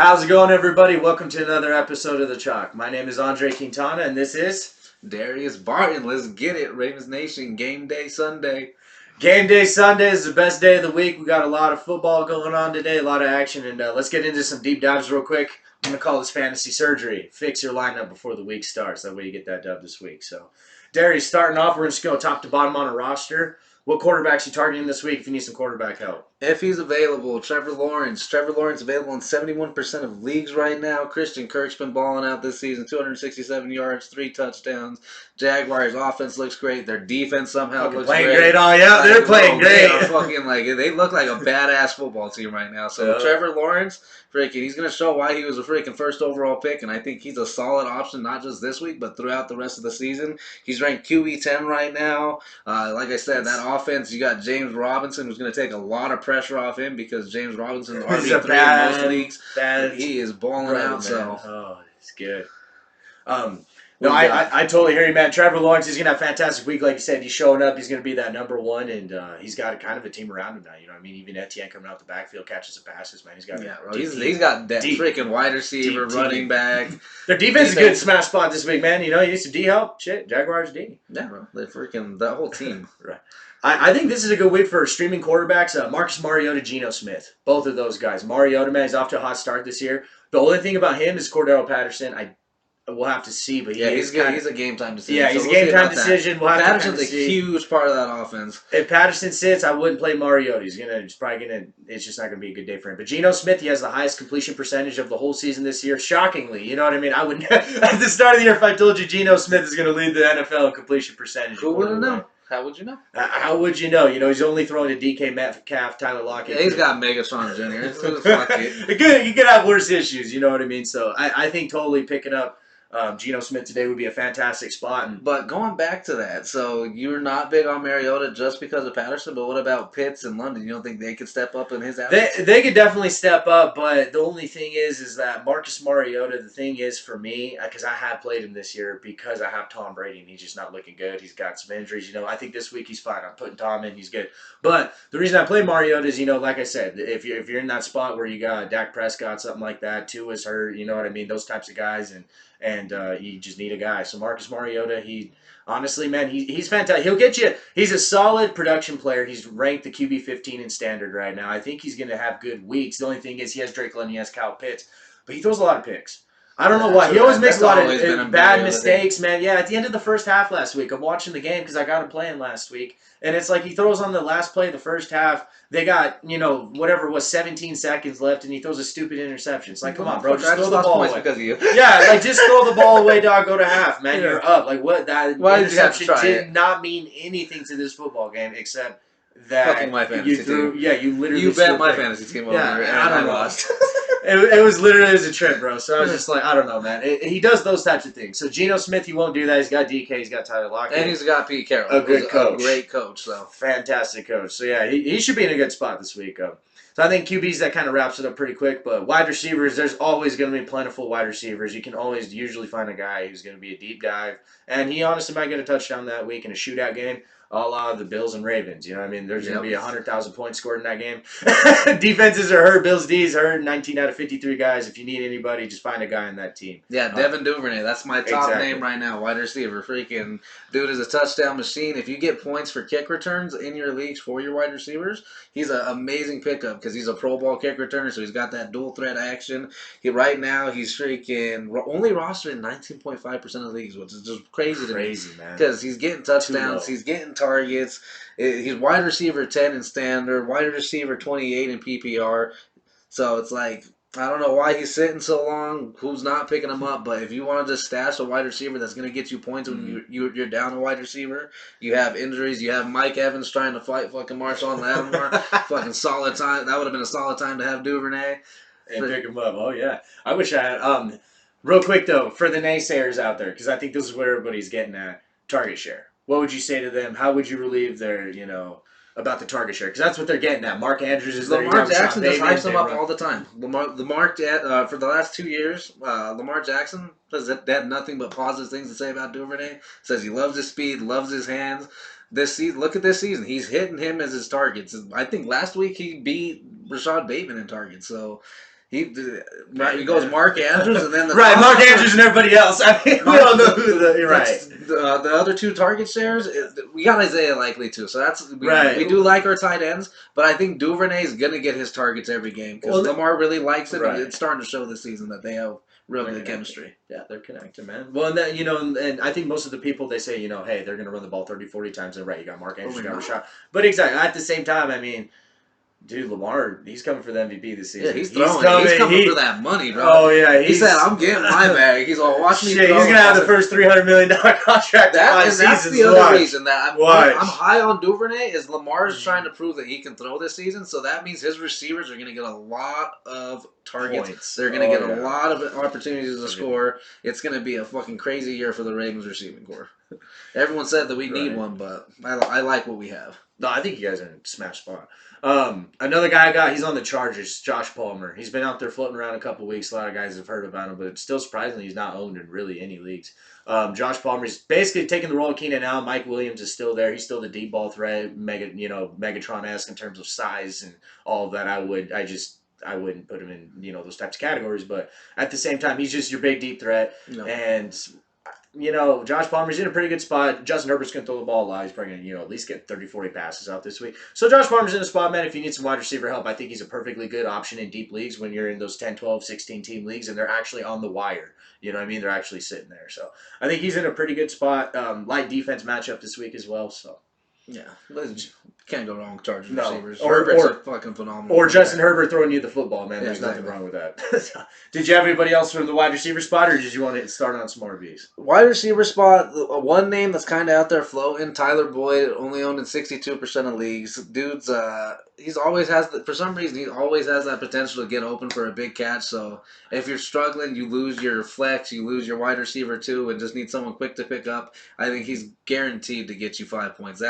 How's it going, everybody? Welcome to another episode of The Chalk. My name is Andre Quintana, and this is Darius Barton, let's get it. Ravens Nation, game day Sunday. Game Day Sunday. Is the best day of the week. We got a lot of football going on today, a lot of action, and let's get into some deep dives real quick. I'm going to call this fantasy surgery. Fix your lineup before the week starts. That way you get that dub this week. So, Darius, starting off, we're just going to go top to bottom on a roster. What quarterbacks you targeting this week if you need some quarterback help? If he's available, Trevor Lawrence. Trevor Lawrence available in 71% of leagues right now. Christian Kirk's been balling out this season. 267 yards, 3 touchdowns. Jaguars' offense looks great. Their defense somehow looks playing great. Oh, yeah, they're playing great. They are fucking they look like a badass football team right now. So Trevor Lawrence, he's going to show why he was a freaking first overall pick, and I think he's a solid option, not just this week, but throughout the rest of the season. He's ranked QB 10 right now. Like I said, that offense, you got James Robinson, who's going to take a lot of pressure off him because James Robinson is RB3 in most leagues. He is balling out. Man. So it's good. No, I totally hear you, man. Trevor Lawrence is going to have a fantastic week. Like you said, he's showing up. He's going to be that number one, and he's got kind of a team around him now. You know what I mean? Even Etienne coming out the backfield, catches and passes, man. He's got he's got that freaking wide receiver, running back. Their defense is a good smash spot this week, man. You know, you need some D help. Shit, Jaguars D. Yeah, bro. They're freaking that whole team. Right. I think this is a good week for streaming quarterbacks. Marcus Mariota, Geno Smith. Both of those guys. Mariota, man, he's off to a hot start this year. The only thing about him is Cordero Patterson. We'll have to see, but he's good. He's a game time decision. Yeah, he's a game time decision. Patterson's a huge part of that offense. If Patterson sits, I wouldn't play Mariota. It's just not gonna be a good day for him. But Geno Smith, he has the highest completion percentage of the whole season this year. Shockingly, you know what I mean? I would at the start of the year, if I told you Geno Smith is gonna lead the NFL in completion percentage. Who would have known? How would you know? How would you know? You know, he's only throwing to DK Metcalf, Tyler Lockett. Yeah, he's got Megatron Jr. Fuck it. You could have worse issues, you know what I mean? So I think totally picking up Geno Smith today would be a fantastic spot. But going back to that, so you're not big on Mariota just because of Patterson, but what about Pitts and London? You don't think they could step up in his absence? They could definitely step up, but the only thing is that Marcus Mariota, the thing is for me, because I have played him this year because I have Tom Brady and he's just not looking good. He's got some injuries. You know, I think this week he's fine. I'm putting Tom in. He's good. But the reason I play Mariota is, you know, like I said, if you're in that spot where you got Dak Prescott, something like that, Tua's hurt, you know what I mean, those types of guys, and you just need a guy. So Marcus Mariota, honestly, man, he's fantastic. He'll get you. He's a solid production player. He's ranked the QB 15 in standard right now. I think he's going to have good weeks. The only thing is he has Drake London, he has Kyle Pitts, but he throws a lot of picks. I don't know why. He always makes a lot of bad mistakes, man. Yeah, at the end of the first half last week, I'm watching the game because I got him playing last week, and it's like he throws on the last play of the first half. They got, whatever it was, 17 seconds left, and he throws a stupid interception. It's like, come on, bro, just throw the ball away. Because of you. Yeah, like, just throw the ball away, dog, go to half, man. You're up. Like, what? That interception did not mean anything to this football game except that fucking my fantasy team. Yeah, you literally. You bet my fantasy team over and I lost. It was literally a trip, bro. So I was just like, I don't know, man. He does those types of things. So Geno Smith, he won't do that. He's got DK. He's got Tyler Lockett. And he's got Pete Carroll. A good coach. A great coach. So fantastic coach. So, yeah, he should be in a good spot this week. So I think QBs, that kind of wraps it up pretty quick. But wide receivers, there's always going to be plentiful wide receivers. You can always usually find a guy who's going to be a deep dive. And he honestly might get a touchdown that week in a shootout game. A la the Bills and Ravens. You know what I mean? There's going to be 100,000 points scored in that game. Defenses are hurt. Bills D's hurt. 19 out of 53 guys. If you need anybody, just find a guy in that team. Yeah, Devin Duvernay. That's my top name right now. Wide receiver. Freaking dude is a touchdown machine. If you get points for kick returns in your leagues for your wide receivers, he's an amazing pickup because he's a Pro Bowl kick returner, so he's got that dual threat action. Right now, he's freaking only rostered in 19.5% of leagues, which is just crazy to me. Man. Because he's getting touchdowns. He's getting targets. He's wide receiver 10 in standard, wide receiver 28 in PPR. So it's like, I don't know why he's sitting so long, who's not picking him up, but if you want to just stash a wide receiver that's going to get you points when you're down a wide receiver, you have injuries, you have Mike Evans trying to fight fucking Marshawn Lattimore, fucking solid time. That would have been a solid time to have Duvernay. And pick him up. Oh, yeah. I wish I had. Real quick, though, for the naysayers out there, because I think this is what everybody's getting at, target share. What would you say to them? How would you relieve their, about the target share? Because that's what they're getting at. Mark Andrews is there. Lamar Jackson just hypes them up all the time. For the last 2 years, Lamar Jackson they had nothing but positive things to say about Duvernay. Says he loves his speed, loves his hands. This season, look at this season. He's hitting him as his targets. I think last week he beat Rashad Bateman in targets. So He goes Mark Andrews and then the right, Mark Andrews and everybody else. I mean, we don't know who the right. The other two target shares, we got Isaiah Likely too, so that's we do like our tight ends, but I think Duvernay is gonna get his targets every game because Lamar really likes him, and it's starting to show this season that they have real good chemistry. Yeah, they're connected, man. Well, and that, and I think most of the people, they say, hey, they're going to run the ball 30, 40 times. And right, you got Mark Andrews, you got Rashad. But exactly, at the same time, I mean, dude, Lamar, he's coming for the MVP this season. Yeah, he's coming for that money, bro. Oh, yeah. He said, I'm getting my bag. He's all, watch me throw. He's going to have the first $300 million contract in 5 seasons. That's the other reason that I'm high on Duvernay is Lamar's trying to prove that he can throw this season, so that means his receivers are going to get a lot of targets. They're going to get a lot of opportunities to score. It's going to be a fucking crazy year for the Ravens receiving corps. Everyone said that we need one, but I like what we have. No, I think you guys are in a smash spot. Another guy I got, he's on the Chargers, Josh Palmer. He's been out there floating around a couple weeks. A lot of guys have heard about him, but it's still surprisingly he's not owned in really any leagues. Josh Palmer's basically taking the role of Keenan Allen. Mike Williams is still there. He's still the deep ball threat, Megatron-esque in terms of size and all of that. I wouldn't put him in, those types of categories, but at the same time, he's just your big deep threat. No. And Josh Palmer's in a pretty good spot. Justin Herbert's going to throw the ball a lot. He's probably going to, at least get 30, 40 passes out this week. So Josh Palmer's in a spot, man. If you need some wide receiver help, I think he's a perfectly good option in deep leagues when you're in those 10, 12, 16 team leagues and they're actually on the wire. You know what I mean? They're actually sitting there. So I think he's in a pretty good spot. Light defense matchup this week as well. So yeah, can't go wrong with Chargers receivers. Herbert's a fucking phenomenal. Or Justin Herbert throwing you the football, man. There's nothing wrong with that. Did you have anybody else from the wide receiver spot, or did you want to start on some RBs? Wide receiver spot, one name that's kind of out there floating, Tyler Boyd, only owned in 62% of leagues. Dude's, he's always has, for some reason, he always has that potential to get open for a big catch. So if you're struggling, you lose your flex, you lose your wide receiver too, and just need someone quick to pick up, I think he's guaranteed to get you 5 points.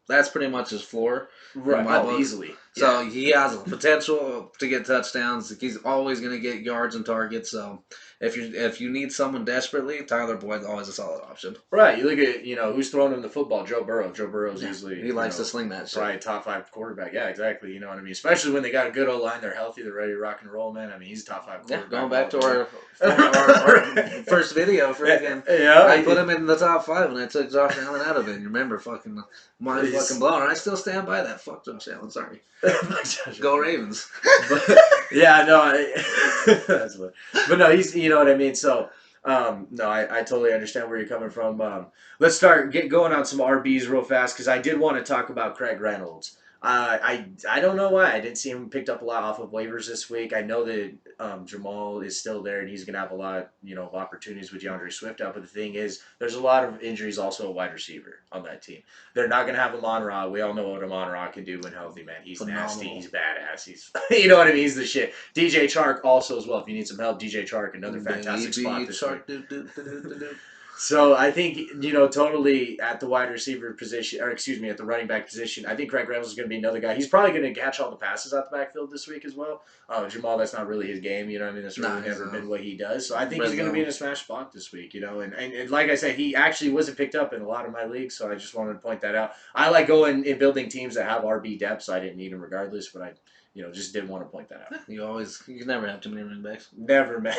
That's pretty much his floor. Right, easily. So he has potential to get touchdowns. He's always going to get yards and targets. So if you need someone desperately, Tyler Boyd's always a solid option. Right. You look at, who's throwing him the football? Joe Burrow. Joe Burrow's easily. He likes to sling that shit. Right, top 5 quarterback. Yeah, exactly. You know what I mean? Especially when they got a good O-line, they're healthy, they're ready to rock and roll, man. I mean, he's a top 5 quarterback. Yeah, going back to our first video, I put him in the top 5 and I took Josh Allen out of it. And you remember, fucking mind fucking blown. And I still stand by that. Fuck Josh Allen. Sorry. Go Ravens. Yeah, no. That's what. But no, he's, you know what I mean? So, no, I totally understand where you're coming from. Let's get going on some RBs real fast because I did want to talk about Craig Reynolds. I don't know why I didn't see him picked up a lot off of waivers this week. I know that Jamal is still there and he's gonna have a lot, of opportunities with DeAndre Swift out. But the thing is, there's a lot of injuries also at wide receiver on that team. They're not gonna have Amon-Ra. We all know what Amon-Ra can do when healthy, man. He's nasty. He's badass. He's you know what I mean. He's the shit. DJ Chark also as well. If you need some help, DJ Chark, another fantastic spot this week. So I think, totally at the wide receiver position, or excuse me, at the running back position, I think Craig Reynolds is going to be another guy. He's probably going to catch all the passes out the backfield this week as well. Jamal, that's not really his game, you know what I mean? That's really never been what he does. So I think he's going to be in a smash spot this week, And like I said, he actually wasn't picked up in a lot of my leagues, so I just wanted to point that out. I like going and building teams that have RB depth, so I didn't need him regardless, but I just didn't want to point that out. You never have too many running backs. Never, man.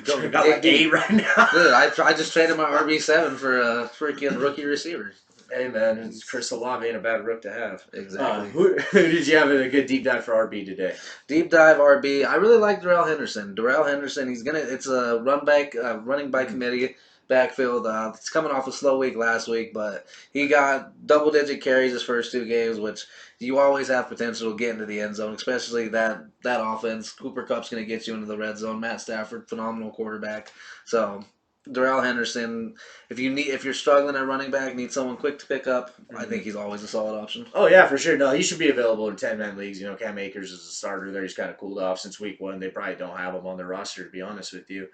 Got like 8 right now. Dude, I just traded my RB7 for a freaking rookie receiver. Hey, man, Chris Olave ain't a bad rook to have. Exactly. Who did you have in a good deep dive for RB today? Deep dive RB. I really like Darrell Henderson. Darrell Henderson, it's a running by committee backfield. It's coming off a slow week last week, but he got double-digit carries his first 2 games, which you always have potential to get into the end zone, especially that offense. Cooper Kupp's going to get you into the red zone. Matt Stafford, phenomenal quarterback. So Darrell Henderson, if you're struggling at running back, need someone quick to pick up, I think he's always a solid option. Oh, yeah, for sure. No, he should be available in 10-man leagues. Cam Akers is a starter there. He's kind of cooled off since week 1. They probably don't have him on their roster, to be honest with you.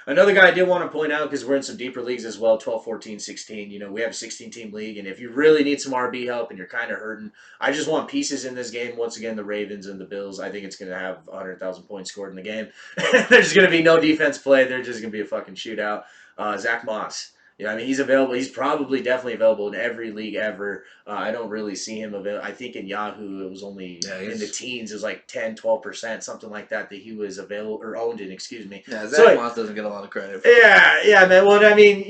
Another guy I did want to point out, because we're in some deeper leagues as well, 12, 14, 16. We have a 16-team league, and if you really need some RB help and you're kind of hurting, I just want pieces in this game. Once again, the Ravens and the Bills, I think it's going to have 100,000 points scored in the game. There's going to be no defense play. There's just going to be a fucking shootout. Zach Moss. Yeah, I mean, he's available. He's probably definitely available in every league ever. I don't really see him available. I think in Yahoo, it was only in the teens. It was like 10, 12%, something like that, that he was available or owned in, excuse me. Yeah, Zach Moss doesn't get a lot of credit. Yeah, man. Well, I mean,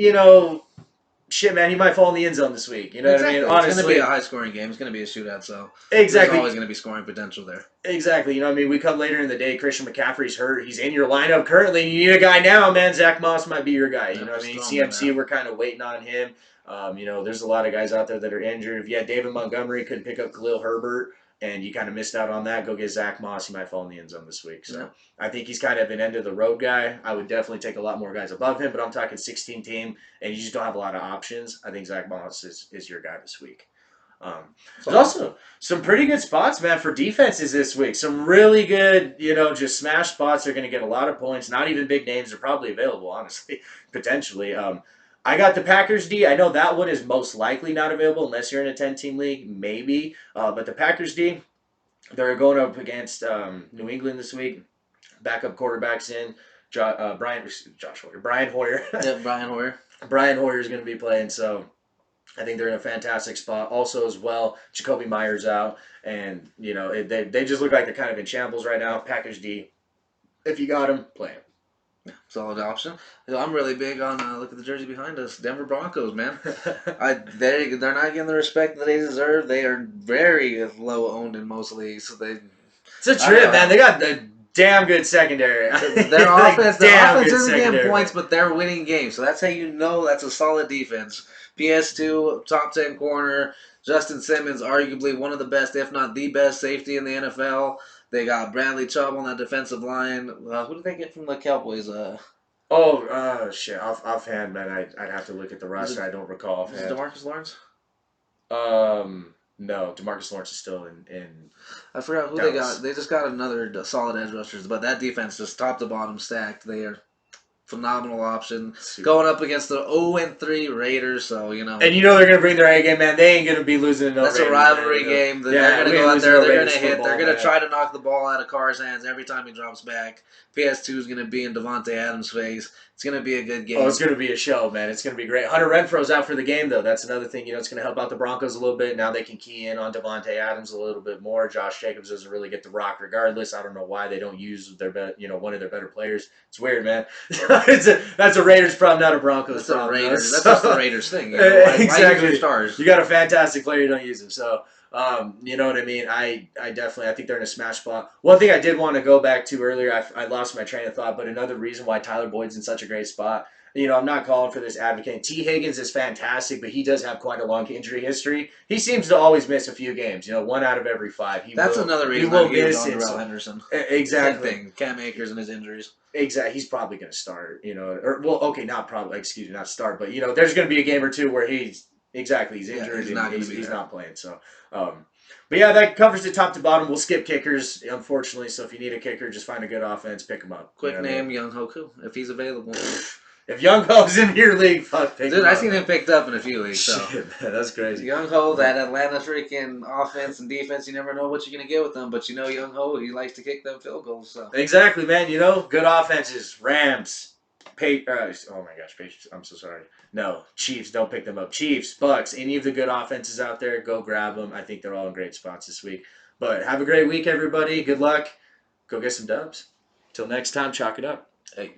shit, man, he might fall in the end zone this week. You know what I mean? Honestly, it's going to be a high-scoring game. It's going to be a shootout, so there's always going to be scoring potential there. Exactly. You know what I mean? We come later in the day, Christian McCaffrey's hurt. He's in your lineup currently. You need a guy now, man. Zach Moss might be your guy. You know what I mean? CMC, we're kind of waiting on him. There's a lot of guys out there that are injured. If you had David Montgomery, couldn't pick up Khalil Herbert, and you kind of missed out on that, go get Zach Moss. He might fall in the end zone this week. So I think he's kind of an end-of-the-road guy. I would definitely take a lot more guys above him, but I'm talking 16 team, and you just don't have a lot of options. I think Zach Moss is your guy this week. There's also some pretty good spots, man, for defenses this week. Some really good, just smash spots. They're going to get a lot of points. Not even big names are probably available, honestly, potentially. I got the Packers D. I know that one is most likely not available unless you're in a 10-team league, maybe. But the Packers D, they're going up against New England this week. Backup quarterbacks in. Brian Hoyer. Yeah, Brian Hoyer. Brian Hoyer is going to be playing, so I think they're in a fantastic spot. Also, as well, Jacoby Myers out, and they just look like they're kind of in shambles right now. Packers D, if you got him, play him. Solid option. I'm really big on look at the jersey behind us, Denver Broncos, man. They're not getting the respect that they deserve. They are very low owned in most leagues, so it's a trip, man. They got the damn good secondary. Their offense isn't getting points, but they're winning games. So that's how you know that's a solid defense. PS2, top 10 corner. Justin Simmons, arguably one of the best, if not the best, safety in the NFL. They got Bradley Chubb on that defensive line. Who did they get from the Cowboys? Shit. Offhand, man, I'd have to look at the roster. I don't recall offhand. Is it DeMarcus Lawrence? No. DeMarcus Lawrence is still in I forgot who Dallas. They got. They just got another solid edge rushers, but that defense just top to bottom stacked. They are phenomenal option. Going up against the 0-3 Raiders, so And they're going to bring their A game, man. They ain't going to be losing to no That's Raiders, a rivalry game. They're going to go out there. They're going to hit. They're going to try to knock the ball out of Carr's hands every time he drops back. PS2 is going to be in Devontae Adams' face. It's going to be a good game. Oh, it's going to be a show, man. It's going to be great. Hunter Renfro's out for the game, though. That's another thing. It's going to help out the Broncos a little bit. Now they can key in on Devontae Adams a little bit more. Josh Jacobs doesn't really get the rock regardless. I don't know why they don't use one of their better players. It's weird, man. That's a Raiders problem, not a Broncos problem. That's just the Raiders thing. Exactly. Why use your stars? You got a fantastic player, you don't use him. So, you know what I mean? I think they're in a smash spot. One thing I did want to go back to earlier, I lost my train of thought, but another reason why Tyler Boyd's in such a great spot, I'm not calling for this advocating. T. Higgins is fantastic, but he does have quite a long injury history. He seems to always miss a few games, 1 out of every 5. That's another reason he will miss it. Henderson. Exactly. Same thing. Cam Akers and his injuries. Exactly. He's probably going to start, not probably, not start, but, there's going to be a game or two where he's injured he's not playing. So, but yeah, that covers the top to bottom. We'll skip kickers, unfortunately. So if you need a kicker, just find a good offense, pick him up. Quick name, Young Hoku, if he's available. If Young Ho's in your league, pick him up. Dude, I've seen him picked up in a few leagues. So. Shit, man, that's crazy. Young Ho, that Atlanta freaking offense and defense, you never know what you're going to get with them. But Young Ho, he likes to kick them field goals. So. Exactly, man. Good offenses. Rams. Oh my gosh, Patriots. I'm so sorry. No, Chiefs. Don't pick them up. Chiefs, Bucks. Any of the good offenses out there, go grab them. I think they're all in great spots this week. But have a great week, everybody. Good luck. Go get some dubs. Till next time, chalk it up. Hey.